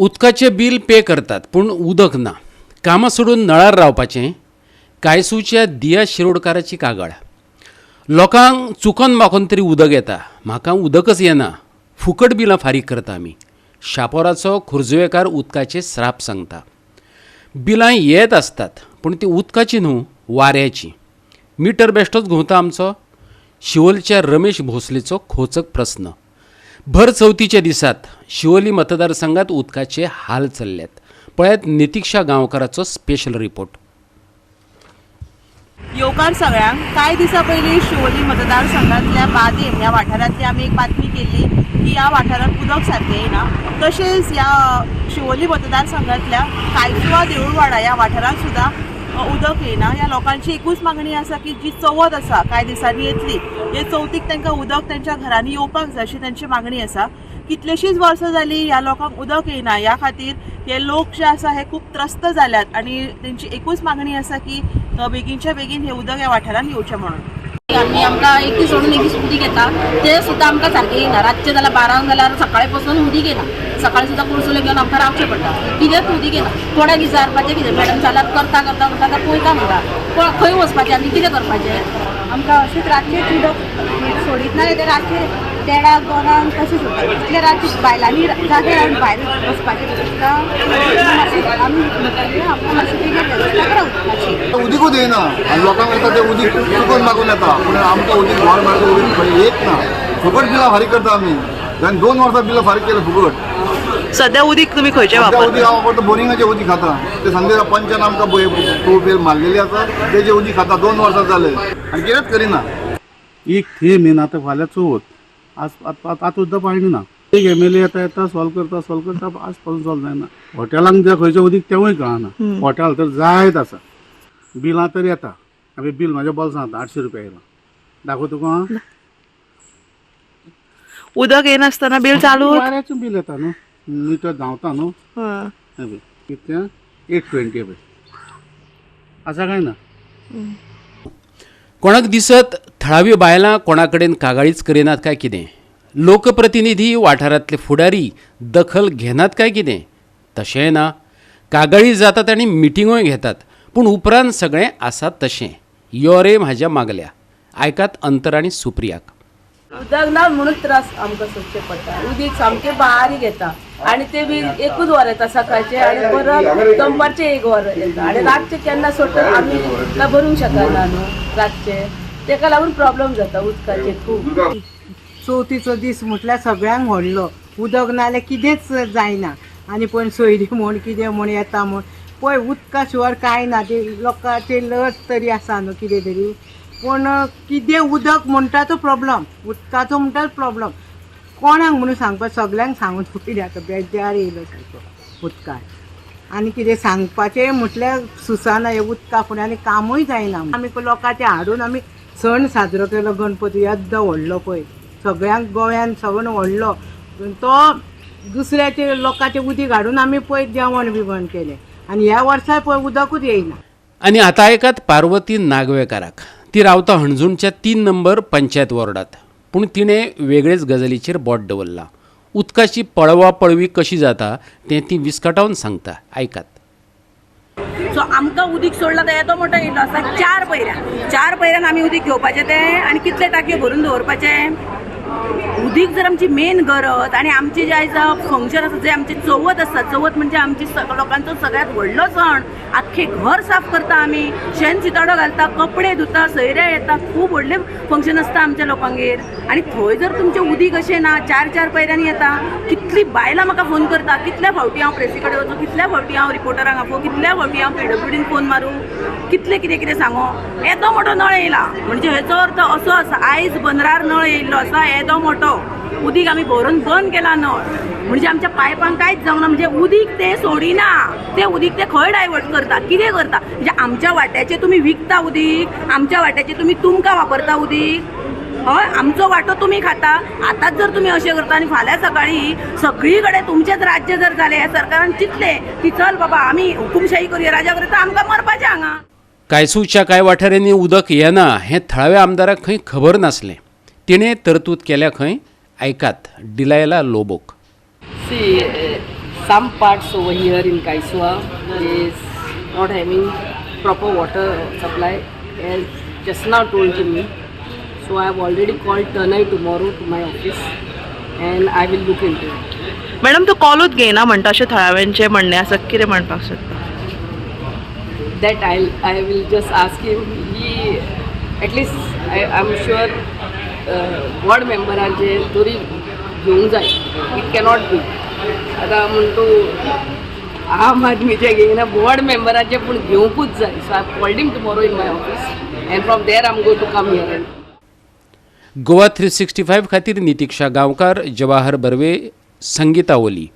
उदकाचे bill pay करतात पूण उदक ना. कामां सोडून नळार रावपाचें कायसूच्या दिया शिरोडकाराची कागाळ. लोकांक चुकोन मागून तरी उदक येता, म्हाका उदकच येना. फुकट बिलां फारीक करता आमी. शापोराचो खुर्जवेकार उदकाचे श्राप सांगता. बिलां येत आसतात पूण ती उदकाची न्हू, वाऱ्याची. मिटर बेश्टोच घुंवता आमचो. शिवोलेच्या रमेश भोसलेचो खोचक प्रस्न. भर चवथीच्या दिसात शिवोली मतदारसंघात उदकाचे हाल चल्ल्यात. पळयात नितीक्षा गांवकाराचो स्पेशल रिपोर्ट. येवकार सगळ्यांक. कांय दिसा पयलीं शिवोली मतदारसंघातल्या बादेम ह्या वाठारांतली आमी एक बातमी केल्ली की ह्या वाठारांत उदक सारकें येना. तशेंच ह्या शिवोली मतदारसंघातल्या कायसुवा देऊळवाडा ह्या वाठारांत सुद्दां उदक येना. ह्या लोकांची एकूच मागणी आसा की जी चवथ आसा कांय दिसांनी येतली, हे चवथीक तांकां उदक तांच्या घरांनी येवपाक जाय अशी तांची मागणी आसा. कितलीशींच वर्सां जालीं ह्या लोकांक उदक येना. ह्या खातीर हे लोक जे आसा हे खूब त्रस्त जाल्यात आनी तेंची एकूच मागणी आसा की बेगीनच्या बेगीन हे उदक ह्या वाठारांत येवचें म्हणून. आमी आमकां एक दीस सोडून एक दीस उदीक येता, ते सुद्दां आमकां सारकें येना. रातचें जाल्यार 12 जाल्यार सकाळी पासून उदीक येना. सकाळी सुद्दां कुळसुले घेवन आमकां रावचें पडटा. कित्याक उदीक येना? थोड्या विचारपाचें कितें मॅडम जाल्यार करता करता म्हणटा आतां पळयता म्हणटा. खंय वचपाचें आनी कितें करपाचें? आमकां अशेंच रातचें उदक सोडीत ना ते रातचें 1:30 2:00 तशें सोडटा. इतले रातचे बायलांनी जागे रावन भायर वचपाचें आमी आमकां मातशी कितें वेवस्था करा उदकाची. उदीकूच येना आनी लोकांक येता ते उदीक चुकोन मागून येता. पूण आमकां उदीक गोवोरमेंटाचें उदीक खंय येत ना. फुकट बिलां फारीक करता आमी. आनी 2 वर्सां बिलां फारीक केले फुकट. सध्या उदीक तुमी खंयचें उदीक वापरता? हांव वापरता बोरिंगाचें उदीक खाता. ते संदेशा पंचान आमकां ट्यूबवेल मारलेली आसा तेजें उदीक खाता. 2 वर्सां जाले आनी कितेंच करिना. एक थेंब येना आतां फाल्यां चवथ. आज आतां सुद्दां पाणी ना. एक MLA येता सॉल्व करता आज पासून सॉल्व जायना. हॉटेलांक जें खंयचें उदीक तेंवूय कळना. हॉटेल तर जायत आसा. बिलां तर येता. हांवें बिल म्हाज्या बोल्सांत 800 रुपया येयलां. दाखोव तुका. उदक येनासतना बिल चालू वाऱ्याचें बिल येता न्हू. मिटर धांवता न्हू. कितें 820 पळय. आसा काय ना. कोणाक दिसत थळावी बायलां कोणा कडेन कागाळीच करिनात काय कितें? लोकप्रतिनिधी वाठारांतले फुडारी दखल घेनात काय कितें? तशें ना. कागाळी जातात आनी मिटिंगूय घेतात पूण उपरांत सगळें आसा तशें. यो रे म्हाज्या मागल्या. आयकात अंतर आनी सुप्रियाक. उदक ना म्हणून त्रास आमकां सोंसचे पडटा. उदीक सामकें बारीक येता आनी ते बी एकूच वर येता सकाळचें आनी परत दनपारचें 1 वर येता आनी रातचें केन्ना सोडटा आमी भरूंक शकना न्हू रातचें. तेका लागून प्रॉब्लेम जाता उदकाचे खूब. चवथीचो दीस म्हटल्यार सगळ्यांक व्हडलो. उदक ना जाल्यार कितेंच जायना. आनी पळय सोयरी म्हण कितें म्हण येता म्हण पळय उदका शिवाय कांय ना. ते लोकांचे लज तरी आसा न्हू कितें तरी. पूण कितें उदक म्हणटा तो प्रॉब्लम. उदकाचो म्हणटा प्रॉब्लम. कोणाक म्हणून सांगपाक सगळ्यांक सांगून पयलीं आतां बेजार येयलो सारको उदकाक. आनी कितें सांगपाचें म्हटल्यार सुसाना हे उदका फुडें आनी कामूय जायना. आमी लोकांचे हाडून आमी सण साजरो केलो. गणपती येद्दा व्हडलो पळय सगळ्यांक गोंयान सगळ्यान व्हडलो. तो दुसऱ्याचे लोकांचे उदीक हाडून आमी पळय जेवण बिवण केलें आनी ह्या वर्सा पळय उदकूच येयना. आनी आतां आयकात पार्वती नागवेकाराक. ती रावता हणजूणच्या 3 नंबर पंचायत वॉर्डांत. पूण तिणें वेगळेच गजालीचेर बोट दवरलां. उदकाची पळवा पळवी कशी जाता तें ती विस्कटावन सांगता. आयकात. सो आमकां उदीक सोडला तर येतो मोठो येयलो आसा 4 पैऱ्यान आमी उदीक घेवपाचें तें आनी कितले टाकयो भरून दवरपाचें. उदीक जर आमची मेन गरज आनी आमची जे आयज फंक्शन आसा जे आमची चवथ आसा. चवथ म्हणजे आमची लोकांचो सगळ्यांत व्हडलो सण. आख्खें घर साफ करता आमी. शेण शिताडो घालता, कपडे धुता, सयऱ्या येता. खूब व्हडलें फंक्शन आसता आमच्या लोकांगेर. आनी थंय जर तुमचें उदीक अशें ना 4 पैऱ्यांनी येता. कितलीं बायलां म्हाका फोन करता. कितल्या फावटी हांव प्रेसी कडेन वचूं, कितल्या फावटी हांव रिपोर्टरांक आपोवं, कितल्या फावटी हांव PWDन फोन मारूं, कितलें कितें सांगो. येदो मोठो नळ येयला म्हणजे हेचो अर्थ असो आसा आयज बंदरार नळ येयल्लो आसा येदो मोठो. उदीक आमी भरून बंद केला नळ म्हणजे आमच्या पायपांक कांयच जावना. म्हणजे उदीक ते सोडिना. ते उदीक ते खंय डायवर्ट करता, कितें करता. म्हणजे आमच्या वाट्याचे तुमी विकता उदीक, आमच्या वाट्याचे तुमी तुमकां वापरता उदीक. हय आमचो वांटो तुमी खाता. आतांच जर तुमी अशें करता आनी फाल्यां सकाळी सगळी कडेन तुमचेच राज्य जर जालें ह्या सरकारान चिंतलें की चल बाबा आमी हुकुमशाही करूया राजा करूया तर आमकां मरपाचें हांगा. कायसूच्या कांय वाठारांनी उदक येना हें थळाव्या आमदाराक खंय खबर नासलें. तिणें तरतूद केल्या खंय. आयकात Delilah लोबोक. some parts over here in Kaisua is not having proper water supply, as just now told to me. So I have already called Tanai tomorrow to my office and I will look into it. Madam तो कॉलूच घेयना म्हणटा अशें थळाव्यांचें म्हणणें आसा, कितें म्हणपाक सोदता? That I will just ask him. He at least I'm sure ward मेंबरांचे तरी घेवंक जाय. It cannot be. आतां म्हणटू आम आदमीचे घेयना, वॉर्ड मेंबराचे पूण घेवंकूच जाय. So I called him tomorrow in my office and from there I am going to come here. Goa 365 खातीर नितीक्षा गांवकार, जवाहर बर्वे, संगीता ओली.